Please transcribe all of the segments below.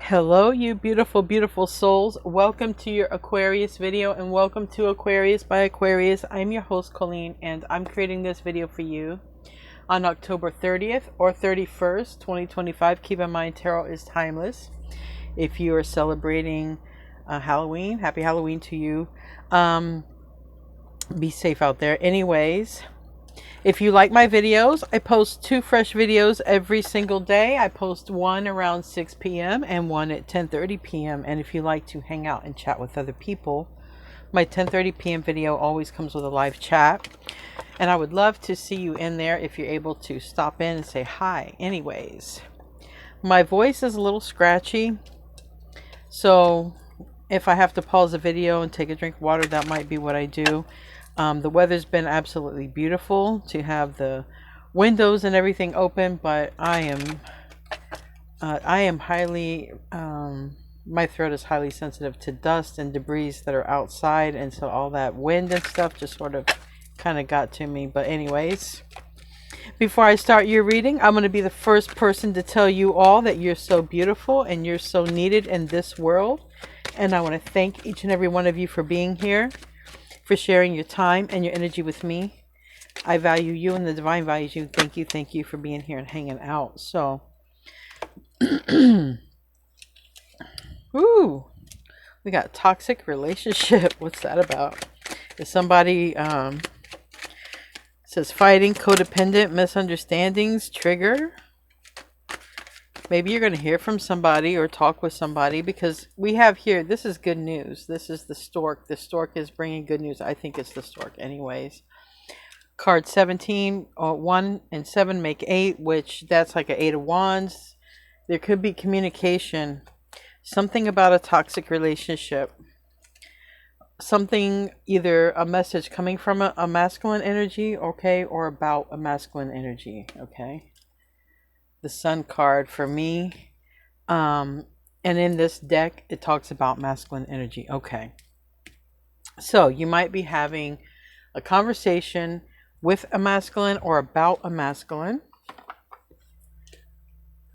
Hello, you beautiful, beautiful souls. Welcome to your Aquarius video and welcome to Aquarius by Aquarius. I'm your host, Colleen, and I'm creating this video for you on October 30th or 31st, 2025. Keep in mind, tarot is timeless. If you are celebrating Halloween, happy Halloween to you. Be safe out there. Anyways, if you like my videos, I post 2 fresh videos every single day. I post one around 6 p.m. and one at 10:30 p.m. And if you like to hang out and chat with other people, my 10:30 p.m. video always comes with a live chat. And I would love to see you in there if you're able to stop in and say hi. Anyways, my voice is a little scratchy, so if I have to pause the video and take a drink of water, that might be what I do. The weather's been absolutely beautiful to have the windows and everything open, but I am highly, my throat is highly sensitive to dust and debris that are outside, and so all that wind and stuff just sort of kind of got to me. But anyways, before I start your reading, I'm going to be the first person to tell you all that you're so beautiful and you're so needed in this world. And I want to thank each and every one of you for being here, for sharing your time and your energy with me. I value you and the divine values you. Thank you for being here and hanging out. So, ooh, we got toxic relationship. What's that about? Is somebody says fighting, codependent, misunderstandings, trigger? Maybe you're going to hear from somebody or talk with somebody, because we have here, this is good news. This is the stork. The stork is bringing good news. I think it's the stork anyways. Card 17, 1 and 7 make 8, which that's like an 8 of wands. There could be communication. Something about a toxic relationship. Something, either a message coming from a masculine energy, okay, or about a masculine energy, okay. The Sun card for me, and in this deck it talks about masculine energy. Okay, so you might be having a conversation with a masculine or about a masculine,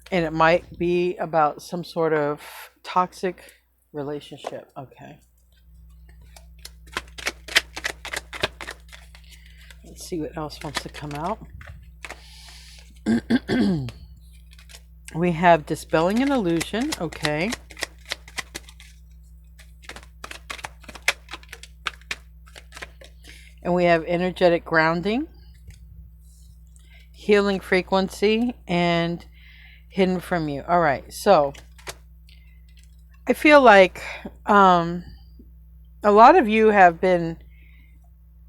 and it might be about some sort of toxic relationship. Okay, let's see what else wants to come out. We have dispelling an illusion. Okay. And we have energetic grounding, healing frequency, and hidden from you. All right. So I feel like a lot of you have been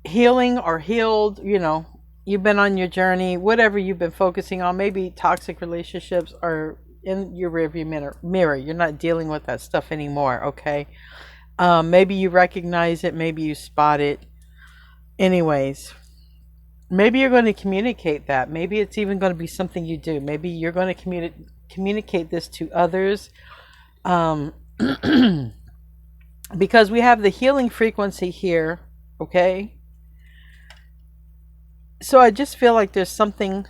healing or healed, you know. You've been on your journey, whatever you've been focusing on. Maybe toxic relationships are in your rearview mirror. You're not dealing with that stuff anymore, okay? Maybe you recognize it. Maybe you spot it. Anyways, maybe you're going to communicate that. Maybe it's even going to be something you do. Maybe you're going to communicate this to others. Because we have the healing frequency here, okay? So I just feel like there's something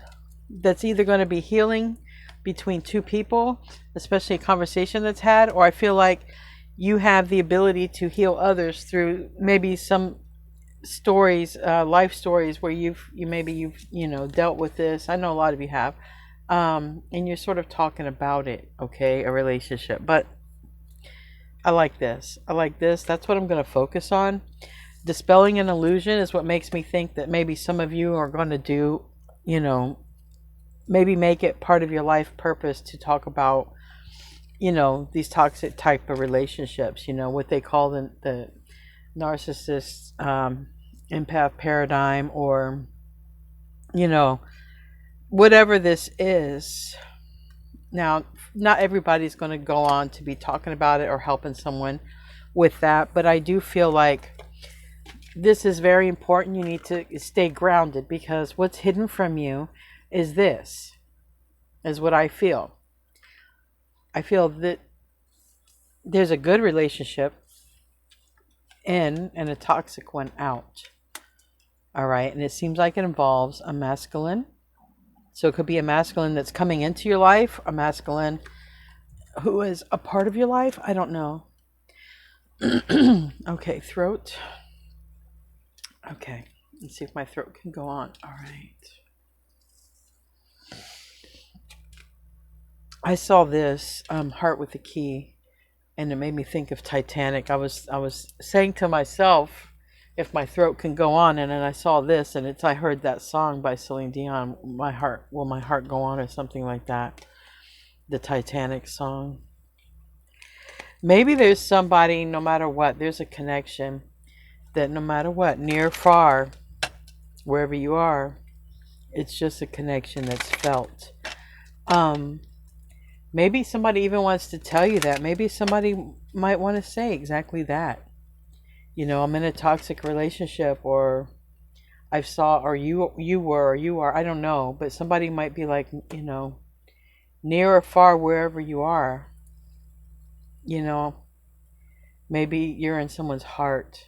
that's either going to be healing between two people, especially a conversation that's had, or I feel like you have the ability to heal others through maybe some stories, life stories where you've dealt with this. I know a lot of you have, and you're sort of talking about it, okay, a relationship. But I like this. That's what I'm going to focus on. Dispelling an illusion is what makes me think that maybe some of you are going to do, maybe make it part of your life purpose to talk about, these toxic type of relationships, what they call the narcissist empath paradigm, or, whatever this is. Now, not everybody's going to go on to be talking about it or helping someone with that, but I do feel like this is very important. You need to stay grounded, because what's hidden from you is what I feel. I feel that there's a good relationship in and a toxic one out. All right. And it seems like it involves a masculine. So it could be a masculine that's coming into your life, a masculine who is a part of your life. I don't know. Okay, throat. Okay, let's see if my throat can go on. All right. I saw this heart with a key, and it made me think of Titanic. I was saying to myself, if my throat can go on, and then I saw this, and I heard that song by Celine Dion, my heart go on, or something like that, the Titanic song. Maybe there's somebody, no matter what, there's a connection that no matter what, near, far, wherever you are, it's just a connection that's felt. Maybe somebody even wants to tell you that. Maybe somebody might want to say exactly that. I'm in a toxic relationship, or I've saw, or you were, or you are, I don't know, but somebody might be like, near or far, wherever you are, maybe you're in someone's heart.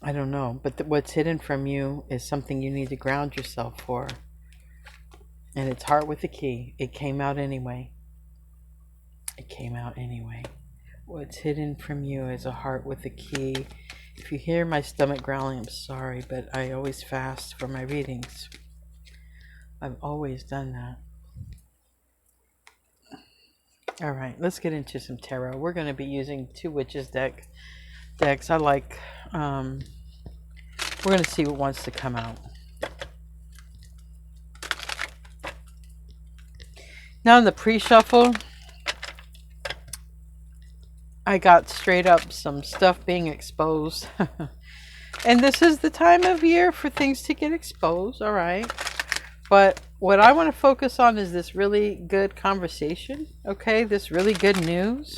I don't know, but what's hidden from you is something you need to ground yourself for. And it's heart with a key. It came out anyway. It came out anyway. What's hidden from you is a heart with a key. If you hear my stomach growling, I'm sorry, but I always fast for my readings. I've always done that. All right, let's get into some tarot. We're going to be using two witches decks. I like, we're going to see what wants to come out. Now in the pre-shuffle, I got straight up some stuff being exposed. And this is the time of year for things to get exposed, all right? But what I want to focus on is this really good conversation, okay? This really good news.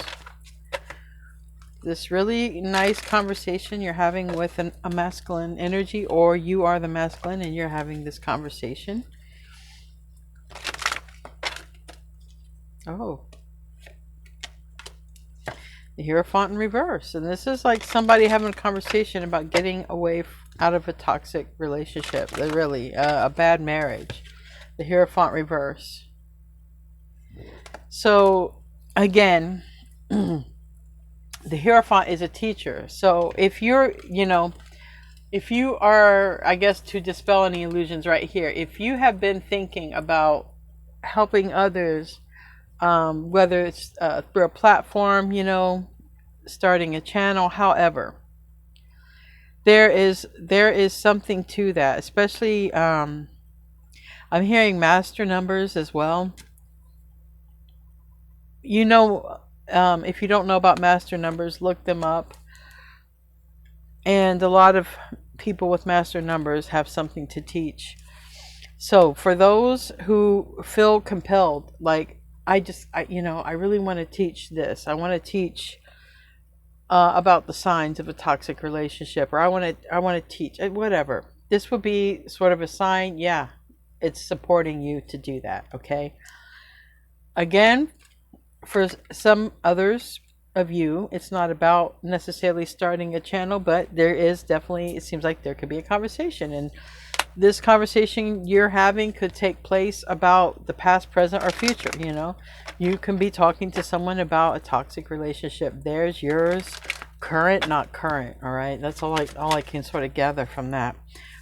This really nice conversation you're having with a masculine energy, or you are the masculine and you're having this conversation. Oh. The Hierophant in reverse. And this is like somebody having a conversation about getting away out of a toxic relationship. Really, a bad marriage. The Hierophant reverse. So, again, the Hierophant is a teacher. So, if you're, if you are, I guess, to dispel any illusions right here, if you have been thinking about helping others, whether it's through a platform, starting a channel, however, there is something to that. Especially, I'm hearing master numbers as well. If you don't know about master numbers, look them up. And a lot of people with master numbers have something to teach. So for those who feel compelled, like, I really want to teach this. I want to teach about the signs of a toxic relationship, or I want to teach whatever. This would be sort of a sign. Yeah, it's supporting you to do that. Okay. Again, for some others of you, it's not about necessarily starting a channel, but there is definitely, it seems like there could be a conversation, and this conversation you're having could take place about the past, present, or future. You can be talking to someone about a toxic relationship. There's yours, current, not current. All right, that's all I can sort of gather from that.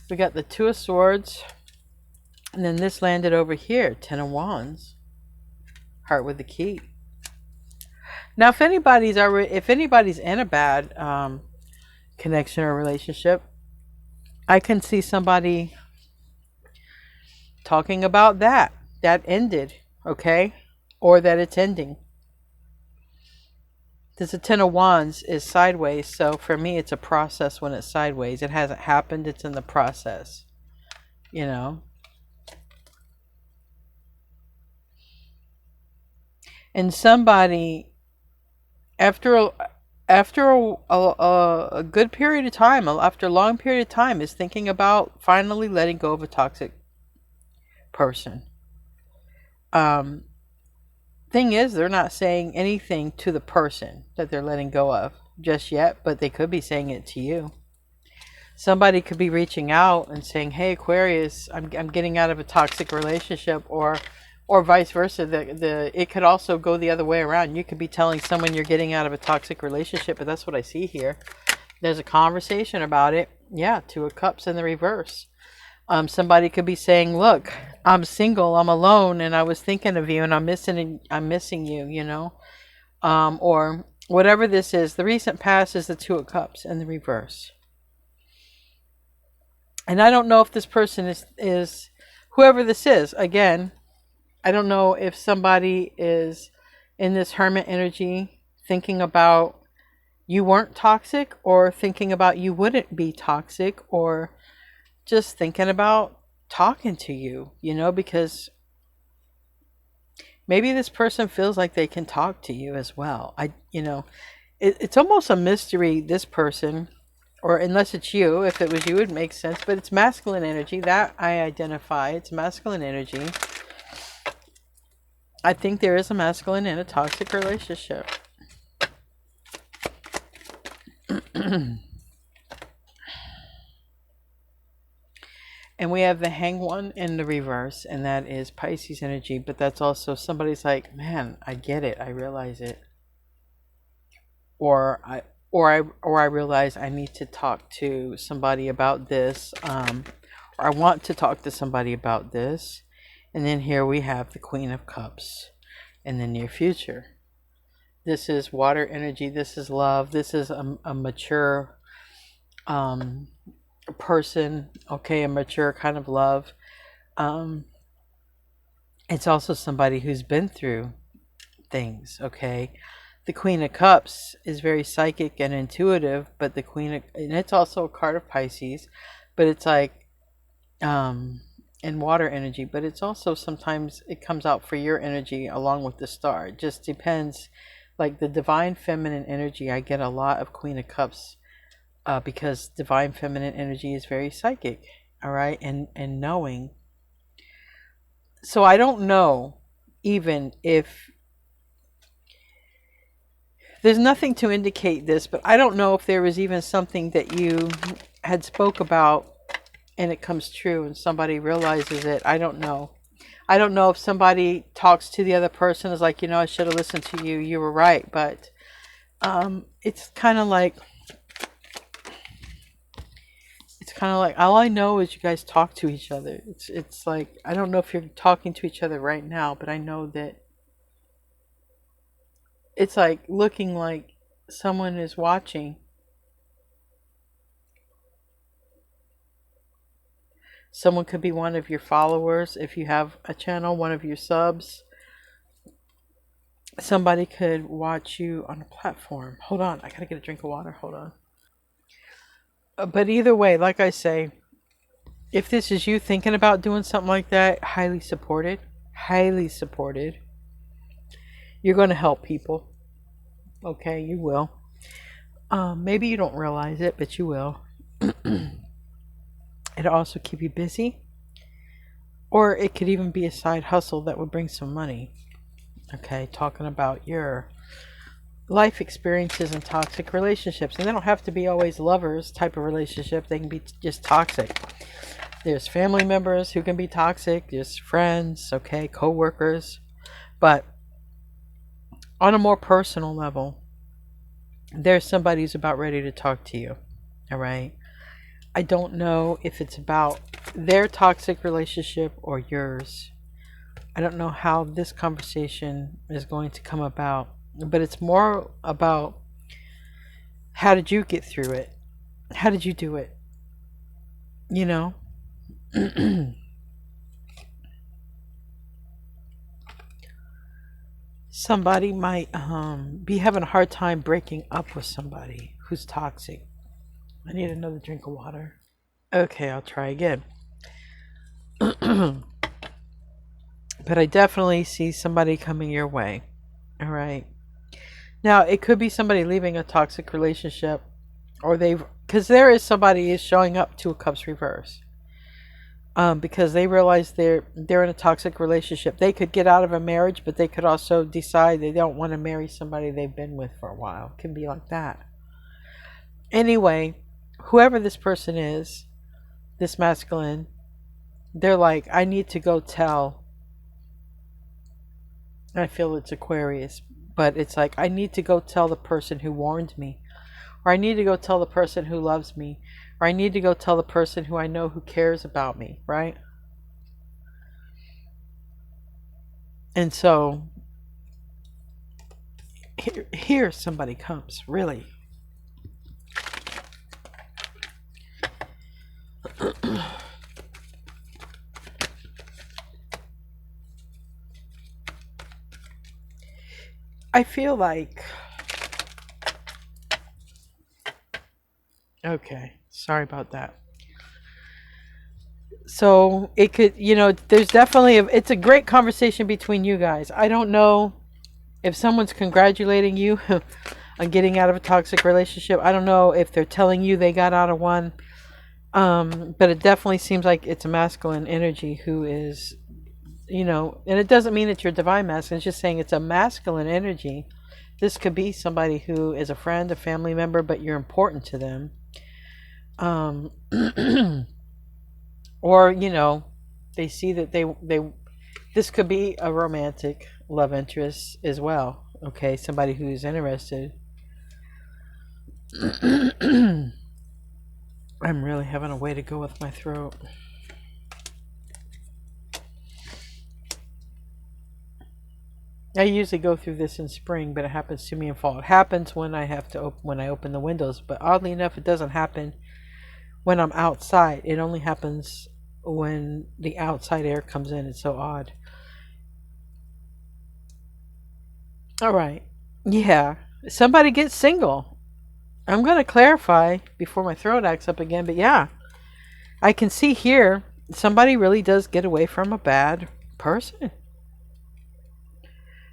We got the Two of Swords, and then this landed over here, Ten of Wands, heart with the key. Now, if anybody's in a bad connection or relationship, I can see somebody talking about that ended, okay, or that it's ending. This Ten of Wands is sideways, so for me it's a process when it's sideways. It hasn't happened, it's in the process, And somebody, after a good period of time, after a long period of time, is thinking about finally letting go of a toxic person. Thing is, they're not saying anything to the person that they're letting go of just yet, but they could be saying it to you. Somebody could be reaching out and saying, "Hey, Aquarius, I'm getting out of a toxic relationship," or vice versa. It could also go the other way around. You could be telling someone you're getting out of a toxic relationship, but that's what I see here. There's a conversation about it. Yeah, Two of Cups in the reverse. Somebody could be saying, "Look, I'm single, I'm alone, and I was thinking of you, and I'm missing you," you know, or whatever this is. The recent past is the Two of Cups in the reverse. And I don't know if this person is whoever this is. Again, I don't know if somebody is in this hermit energy thinking about you weren't toxic, or thinking about you wouldn't be toxic, or just thinking about talking to you, you know, because maybe this person feels like they can talk to you as well. It's almost a mystery, this person, or unless it's you. If it was you, it makes sense, but it's masculine energy that I identify. It's masculine energy. I think there is a masculine in a toxic relationship. And we have the Hanged One in the reverse, and that is Pisces energy. But that's also somebody's like, man, I get it, I realize it, or I realize I need to talk to somebody about this, or I want to talk to somebody about this. And then here we have the Queen of Cups in the near future. This is water energy. This is love. This is a mature person, okay, a mature kind of love. It's also somebody who's been through things, okay. The Queen of Cups is very psychic and intuitive, but and it's also a card of Pisces, but it's like in water energy, but it's also sometimes it comes out for your energy along with the star. It just depends. Like the divine feminine energy, I get a lot of Queen of Cups because divine feminine energy is very psychic, all right, and knowing. So I don't know even if there's nothing to indicate this, but I don't know if there was even something that you had spoke about and it comes true and somebody realizes it. I don't know. I don't know if somebody talks to the other person, is like, you know, I should have listened to you. You were right. But it's kind of like all I know is you guys talk to each other. It's like, I don't know if you're talking to each other right now, but I know that it's like looking like someone is watching. Someone could be one of your followers if you have a channel, one of your subs. Somebody could watch you on a platform. Hold on, I gotta get a drink of water. Hold on. But either way, like I say, if this is you thinking about doing something like that, highly supported. Highly supported. You're going to help people. Okay, you will. Maybe you don't realize it, but you will. It'll also keep you busy. Or it could even be a side hustle that would bring some money. Okay, talking about your life experiences in toxic relationships. And they don't have to be always lovers type of relationship. They can be just toxic. There's family members who can be toxic. There's friends, okay, co-workers. But on a more personal level, there's somebody who's about ready to talk to you. All right. I don't know if it's about their toxic relationship or yours. I don't know how this conversation is going to come about, but it's more about how did you get through it? How did you do it? You know? Somebody might be having a hard time breaking up with somebody who's toxic. I need another drink of water. Okay, I'll try again. But I definitely see somebody coming your way. All right. Now, it could be somebody leaving a toxic relationship, or because there is somebody is showing up to a Cups reverse. Because they realize they're in a toxic relationship. They could get out of a marriage, but they could also decide they don't want to marry somebody they've been with for a while. It can be like that. Anyway, whoever this person is, this masculine, they're like, I need to go tell. I feel it's Aquarius, but it's like, I need to go tell the person who warned me, or I need to go tell the person who loves me, or I need to go tell the person who I know who cares about me, right? And so here somebody comes, really. I feel like, okay, sorry about that. So it could, there's definitely it's a great conversation between you guys. I don't know if someone's congratulating you on getting out of a toxic relationship. I don't know if they're telling you they got out of one. But it definitely seems like it's a masculine energy who is, and it doesn't mean that you're divine masculine. It's just saying it's a masculine energy. This could be somebody who is a friend, a family member, but you're important to them. Or, they see that this could be a romantic love interest as well. Okay, somebody who's interested. I'm really having a way to go with my throat. I usually go through this in spring, but it happens to me in fall. It happens when I have to when I open the windows, but oddly enough, it doesn't happen when I'm outside. It only happens when the outside air comes in. It's so odd. All right. Yeah. Somebody gets single. I'm going to clarify before my throat acts up again, but yeah. I can see here somebody really does get away from a bad person.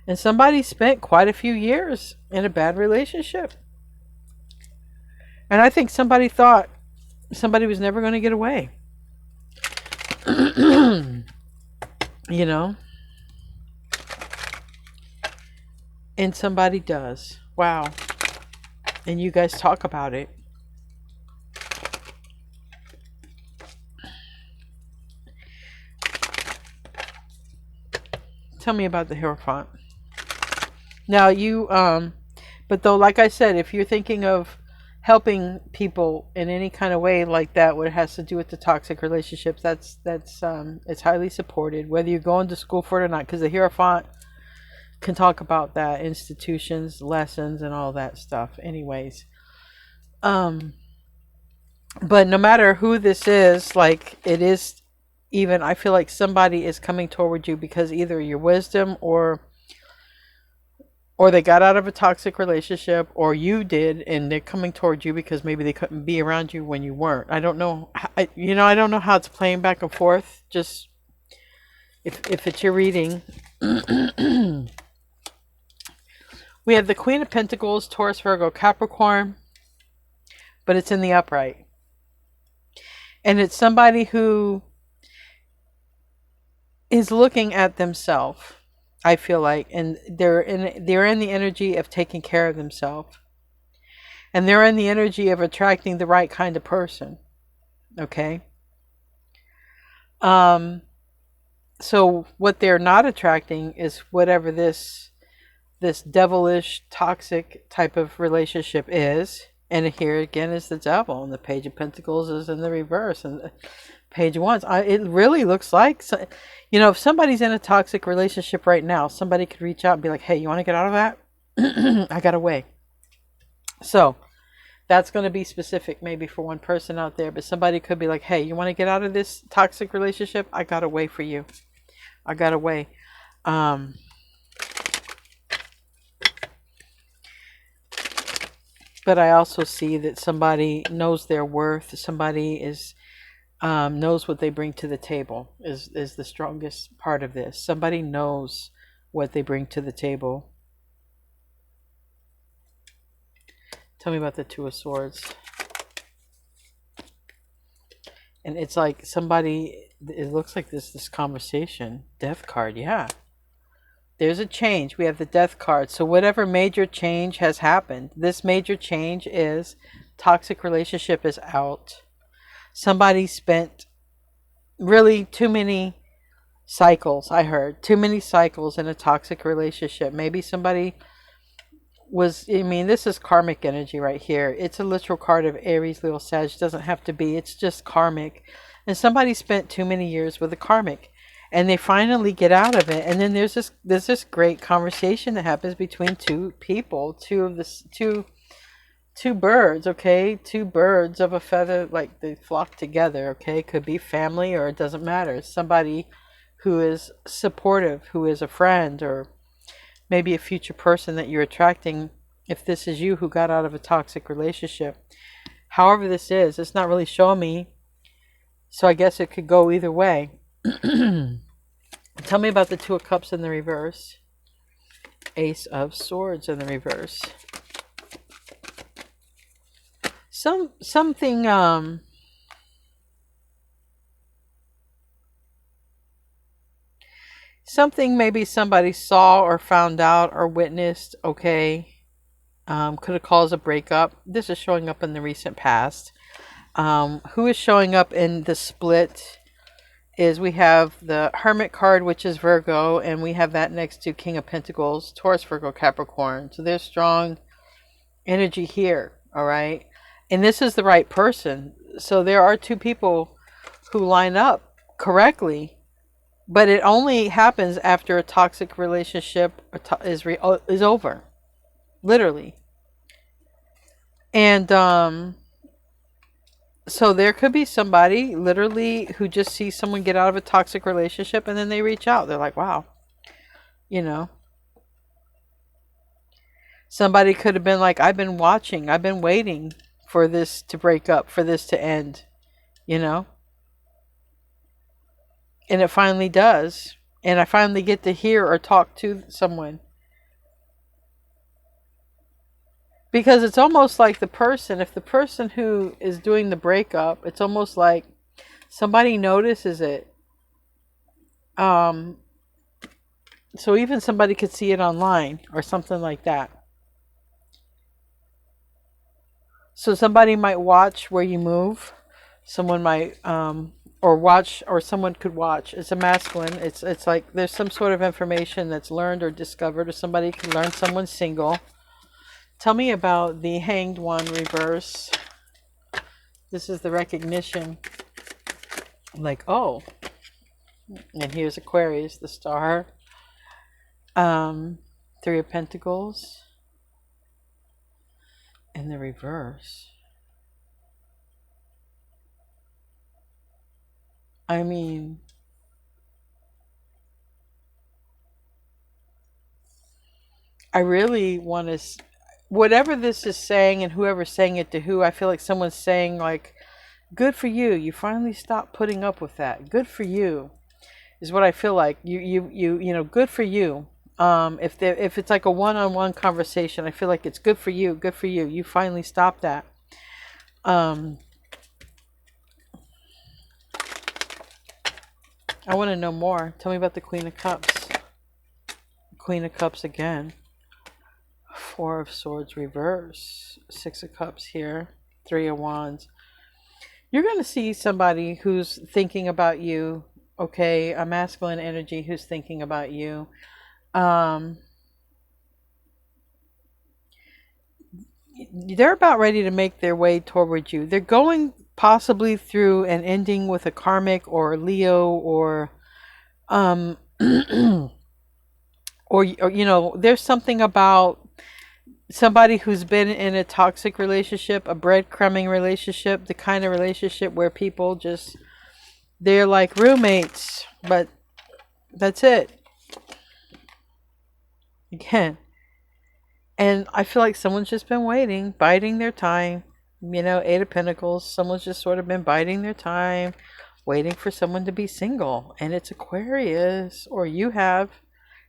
And somebody spent quite a few years in a bad relationship. And I think somebody thought somebody was never going to get away. And somebody does. Wow. And you guys talk about it. Tell me about the Hierophant. Now but though, like I said, if you're thinking of helping people in any kind of way like that, what it has to do with the toxic relationships, that's it's highly supported, whether you're going to school for it or not, because the Hierophant can talk about that, institutions, lessons, and all that stuff. Anyways, but no matter who this is, like it is, even I feel like somebody is coming toward you because either your wisdom or they got out of a toxic relationship, or you did, and they're coming toward you because maybe they couldn't be around you when you weren't. I don't know. I don't know how it's playing back and forth. Just if it's your reading. We have the Queen of Pentacles, Taurus, Virgo, Capricorn, but it's in the upright. And it's somebody who is looking at themselves, I feel like, and they're in the energy of taking care of themselves. And they're in the energy of attracting the right kind of person. Okay? So what they're not attracting is whatever this devilish, toxic type of relationship is. And here again is the devil, and the Page of Pentacles is in the reverse, and Page of Wands. It really looks like, if somebody's in a toxic relationship right now, somebody could reach out and be like, hey, you want to get out of that? I got a way. So that's going to be specific maybe for one person out there, but somebody could be like, hey, you want to get out of this toxic relationship? I got a way for you. I got a way. But I also see that somebody knows their worth. Somebody is knows what they bring to the table is the strongest part of this. Somebody knows what they bring to the table. Tell me about the Two of Swords. And it's like somebody, it looks like this conversation. Death card, yeah. There's a change. We have the Death card. So whatever major change has happened, this major change is toxic relationship is out. Somebody spent really too many cycles. I heard too many cycles in a toxic relationship. Maybe somebody was, I mean, this is karmic energy right here. It's a literal card of Aries, Leo, Sag. It doesn't have to be. It's just karmic. And somebody spent too many years with a karmic, and they finally get out of it. And then there's this great conversation that happens between two people, two birds, okay? Two birds of a feather, like they flock together, okay? Could be family, or it doesn't matter. Somebody who is supportive, who is a friend, or maybe a future person that you're attracting, if this is you who got out of a toxic relationship. However this is, it's not really showing me, so I guess it could go either way. Tell me about the Two of Cups in the reverse. Ace of Swords in the reverse. Something maybe somebody saw or found out or witnessed, okay, could have caused a breakup. This is showing up in the recent past. Who is showing up in the split is we have the Hermit card, which is Virgo, and we have that next to King of Pentacles, Taurus, Virgo, Capricorn. So there's strong energy here, all right? And this is the right person. So there are two people who line up correctly. But it only happens after a toxic relationship is over, literally. And so there could be somebody literally who just sees someone get out of a toxic relationship, and then they reach out. They're like, wow, you know. Somebody could have been like, I've been watching, I've been waiting for this to break up, for this to end, you know. And it finally does. And I finally get to hear or talk to someone. Because it's almost like the person, if the person who is doing the breakup, it's almost like somebody notices it. So even somebody could see it online or something like that. So somebody might watch where you move. Someone might... or watch, or someone could watch. It's a masculine. It's like there's some sort of information that's learned or discovered, or somebody could learn someone's single. Tell me about the Hanged One reverse. This is the recognition. Like, oh, and here's Aquarius, the star. Three of Pentacles in the reverse. I mean, I really want to, whatever this is saying, and whoever's saying it to who, I feel like someone's saying like, good for you. You finally stopped putting up with that. Good for you is what I feel like. You know, good for you. If it's like a one-on-one conversation, I feel like it's good for you. Good for you. You finally stopped that. I want to know more. Tell me about the Queen of Cups. Queen of Cups again. Four of Swords reverse. Six of Cups here. Three of Wands. You're going to see somebody who's thinking about you. Okay, a masculine energy who's thinking about you. They're about ready to make their way toward you. They're going possibly through an ending with a karmic or Leo or or you know, there's something about somebody who's been in a toxic relationship, a breadcrumbing relationship, the kind of relationship where people just, they're like roommates, but that's it. Again. And I feel like someone's just been waiting, biding their time. You know, Eight of Pentacles, someone's just sort of been biding their time, waiting for someone to be single. And it's Aquarius, or you have.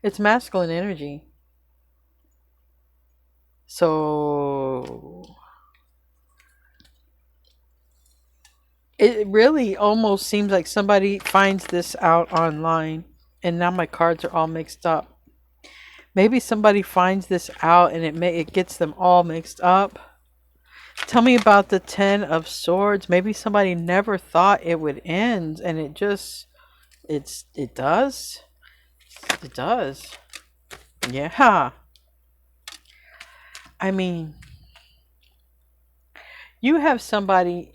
It's masculine energy. So it really almost seems like somebody finds this out online. And now my cards are all mixed up. Maybe somebody finds this out and it gets them all mixed up. Tell me about the Ten of Swords. Maybe somebody never thought it would end, and it just, it does. It does. Yeah. I mean, you have somebody,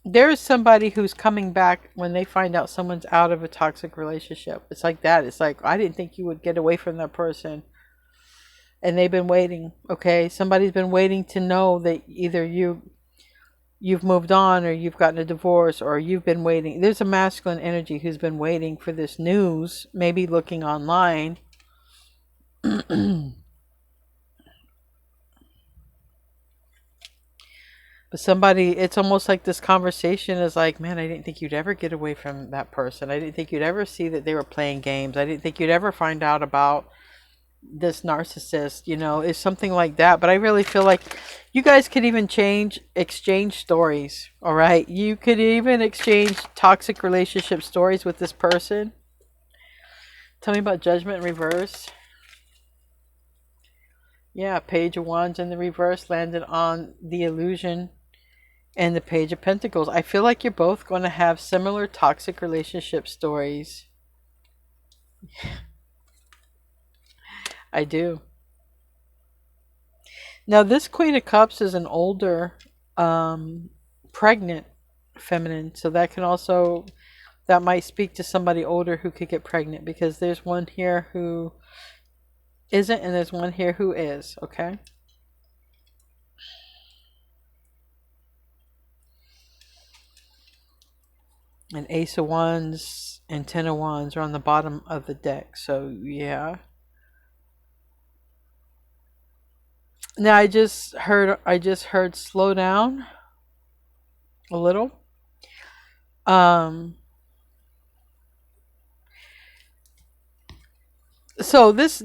there is somebody who's coming back when they find out someone's out of a toxic relationship. It's like that. It's like, I didn't think you would get away from that person. And they've been waiting. Okay. Somebody's been waiting to know that either you've moved on, or you've gotten a divorce, or you've been waiting. There's a masculine energy who's been waiting for this news, maybe looking online. But somebody, it's almost like this conversation is like, man, I didn't think you'd ever get away from that person. I didn't think you'd ever see that they were playing games. I didn't think you'd ever find out about this narcissist, is something like that. But I really feel like you guys could even exchange stories. All right. You could even exchange toxic relationship stories with this person. Tell me about Judgment in reverse. Yeah, Page of Wands in the reverse landed on the Illusion and the Page of Pentacles. I feel like you're both going to have similar toxic relationship stories. I do. Now, this Queen of Cups is an older, pregnant feminine. So that can also, that might speak to somebody older who could get pregnant, because there's one here who isn't and there's one here who is. Okay. And Ace of Wands and Ten of Wands are on the bottom of the deck. So, yeah. Now, I just heard slow down a little. So this,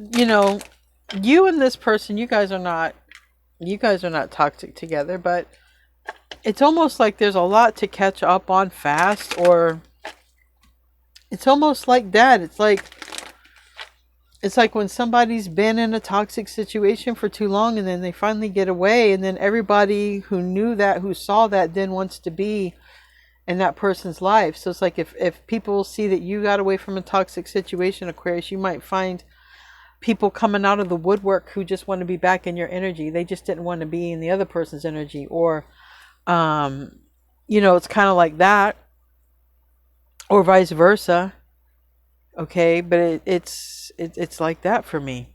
you and this person, you guys are not toxic together, but it's almost like there's a lot to catch up on fast, or it's almost like that. It's like when somebody's been in a toxic situation for too long, and then they finally get away, and then everybody who knew that, who saw that, then wants to be in that person's life. So it's like if people see that you got away from a toxic situation, Aquarius, you might find people coming out of the woodwork who just want to be back in your energy. They just didn't want to be in the other person's energy, or it's kind of like that, or vice versa. Okay, but it's like that for me.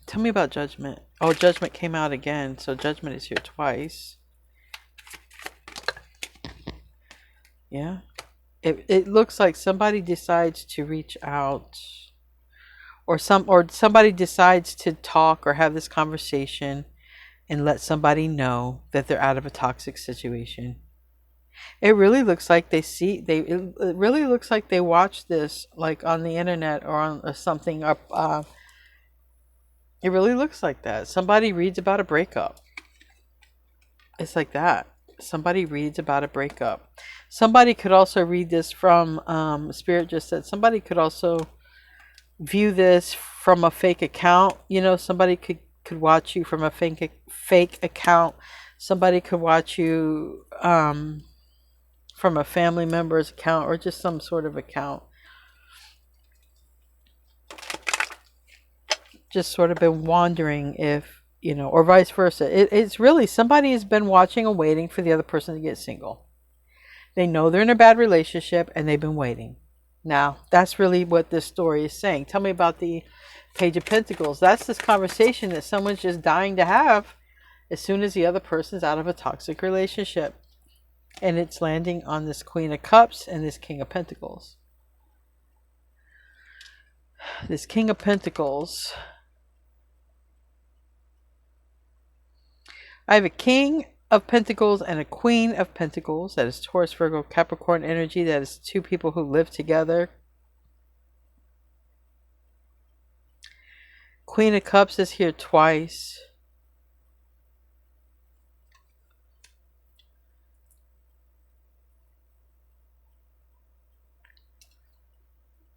Tell me about Judgment. Oh, Judgment came out again, so Judgment is here twice. Yeah. It looks like somebody decides to reach out, or somebody decides to talk or have this conversation and let somebody know that they're out of a toxic situation. It really looks like it really looks like they watch this like on the internet or on something up. It really looks like that. Somebody reads about a breakup. It's like that. Somebody reads about a breakup. Somebody could also read this from, Spirit just said, somebody could also view this from a fake account. Somebody could watch you from a fake account. Somebody could watch you from a family member's account, or just some sort of account. Just sort of been wondering if, or vice versa. It's really somebody has been watching and waiting for the other person to get single. They know they're in a bad relationship and they've been waiting. Now, that's really what this story is saying. Tell me about the Page of Pentacles. That's this conversation that someone's just dying to have as soon as the other person's out of a toxic relationship. And it's landing on this Queen of Cups and this King of Pentacles. This King of Pentacles. I have a King of Pentacles and a Queen of Pentacles. That is Taurus, Virgo, Capricorn energy. That is two people who live together. Queen of Cups is here twice.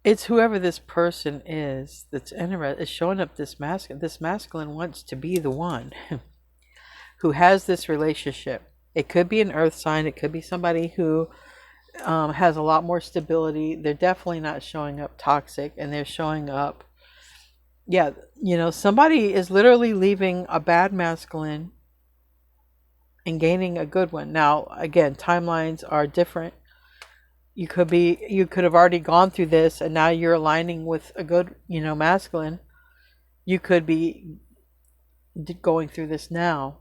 It's whoever this person is that's interested is showing up this masculine. This masculine wants to be the one who has this relationship. It could be an earth sign. It could be somebody who has a lot more stability. They're definitely not showing up toxic, and they're showing up, yeah, somebody is literally leaving a bad masculine and gaining a good one. Now, again, timelines are different. You could have already gone through this, and now you're aligning with a good, masculine. You could be going through this now,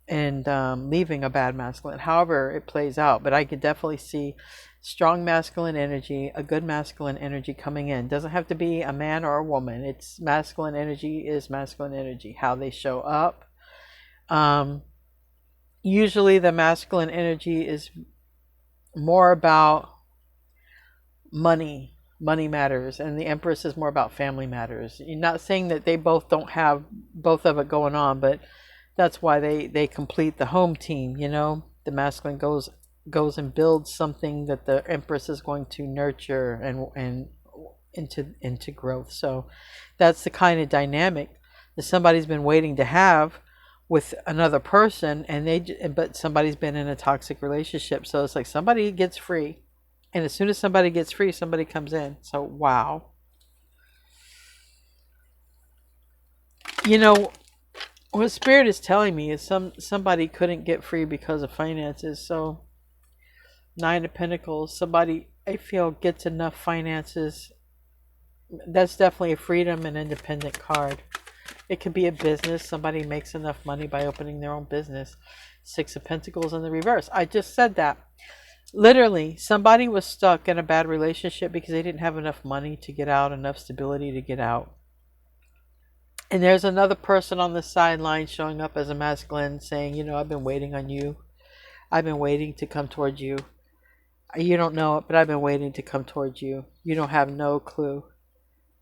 and leaving a bad masculine. However it plays out, but I could definitely see strong masculine energy, a good masculine energy coming in. Doesn't have to be a man or a woman. It's masculine energy is masculine energy. How they show up. Usually the masculine energy is more about money matters, and the Empress is more about family matters. You're not saying that they both don't have both of it going on, but that's why they complete the home team. The masculine goes and builds something that the Empress is going to nurture and into growth. So that's the kind of dynamic that somebody's been waiting to have with another person, but somebody's been in a toxic relationship. So it's like somebody gets free, and as soon as somebody gets free, somebody comes in. So wow. What Spirit is telling me is somebody couldn't get free because of finances. So 9 of Pentacles, somebody I feel gets enough finances. That's definitely a freedom and independent card. It could be a business. Somebody makes enough money by opening their own business. 6 of Pentacles in the reverse. I just said that. Literally, somebody was stuck in a bad relationship because they didn't have enough money to get out, enough stability to get out. And there's another person on the sideline showing up as a masculine saying, I've been waiting on you. I've been waiting to come towards you. You don't know it, but I've been waiting to come towards you. You don't have no clue.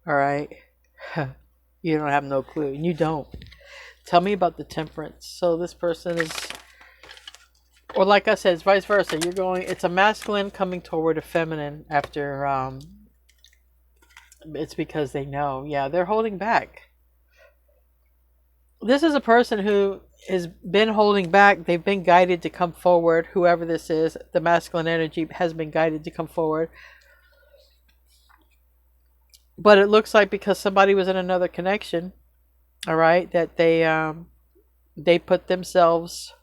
All right? You don't have no clue. And you don't. Tell me about the Temperance. So this person is, or like I said, it's vice versa. It's a masculine coming toward a feminine after, it's because they know. Yeah, they're holding back. This is a person who has been holding back. They've been guided to come forward. Whoever this is, the masculine energy has been guided to come forward. But it looks like because somebody was in another connection, all right, that they put themselves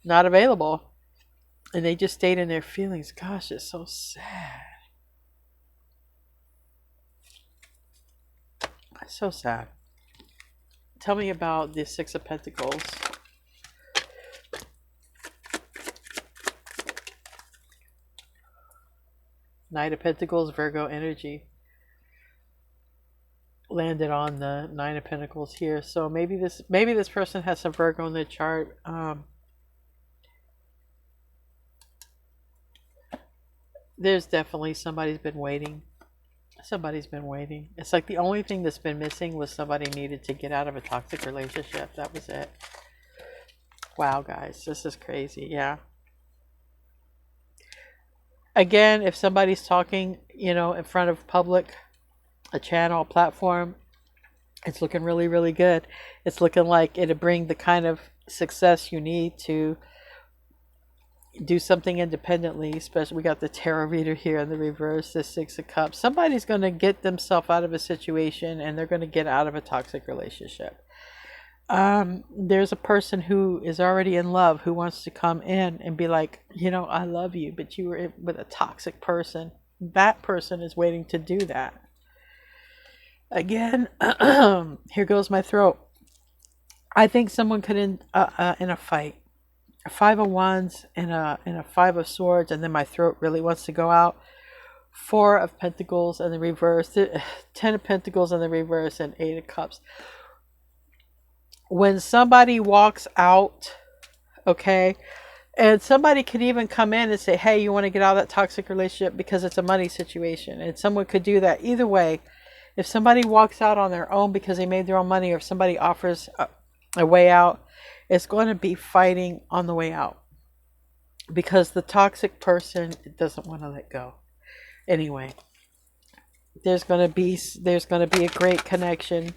not available, and they just stayed in their feelings. Gosh, it's so sad. It's so sad. Tell me about the 6 of Pentacles. Knight of Pentacles, Virgo energy. Landed on the 9 of Pentacles here. So maybe this person has some Virgo in their chart. There's definitely somebody's been waiting. Somebody's been waiting. It's like the only thing that's been missing was somebody needed to get out of a toxic relationship. That was it. Wow, guys, this is crazy. Yeah. Again, if somebody's talking, in front of public, a channel, a platform, it's looking really, really good. It's looking like it'll bring the kind of success you need to do something independently. Especially, we got the tarot reader here in the reverse, the 6 of Cups. Somebody's going to get themselves out of a situation, and they're going to get out of a toxic relationship. There's a person who is already in love who wants to come in and be like, I love you, but you were with a toxic person. That person is waiting to do that. Again, here goes my throat. I think someone could in a fight, a 5 of Wands and a 5 of Swords, and then my throat really wants to go out. 4 of Pentacles in the reverse, 10 of Pentacles in the reverse, and 8 of Cups. When somebody walks out, okay, and somebody could even come in and say, hey, you want to get out of that toxic relationship because it's a money situation, and someone could do that. Either way, if somebody walks out on their own because they made their own money, or if somebody offers a way out, it's going to be fighting on the way out because the toxic person doesn't want to let go. Anyway, there's gonna be a great connection.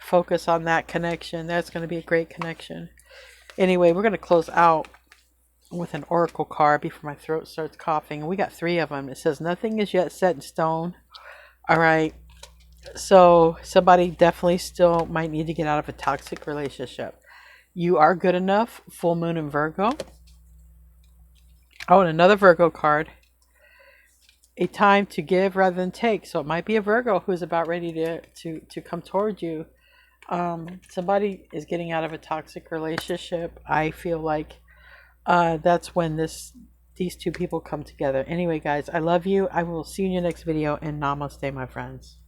Focus on that connection. That's gonna be a great connection. Anyway, we're gonna close out with an oracle card before my throat starts coughing. We got 3 of them. It says nothing is yet set in stone. All right. So somebody definitely still might need to get out of a toxic relationship. You are good enough. Full moon in Virgo. Oh, and another Virgo card. A time to give rather than take. So it might be a Virgo who's about ready to come toward you. Somebody is getting out of a toxic relationship. I feel like that's when these 2 people come together. Anyway, guys, I love you. I will see you in your next video, and namaste, my friends.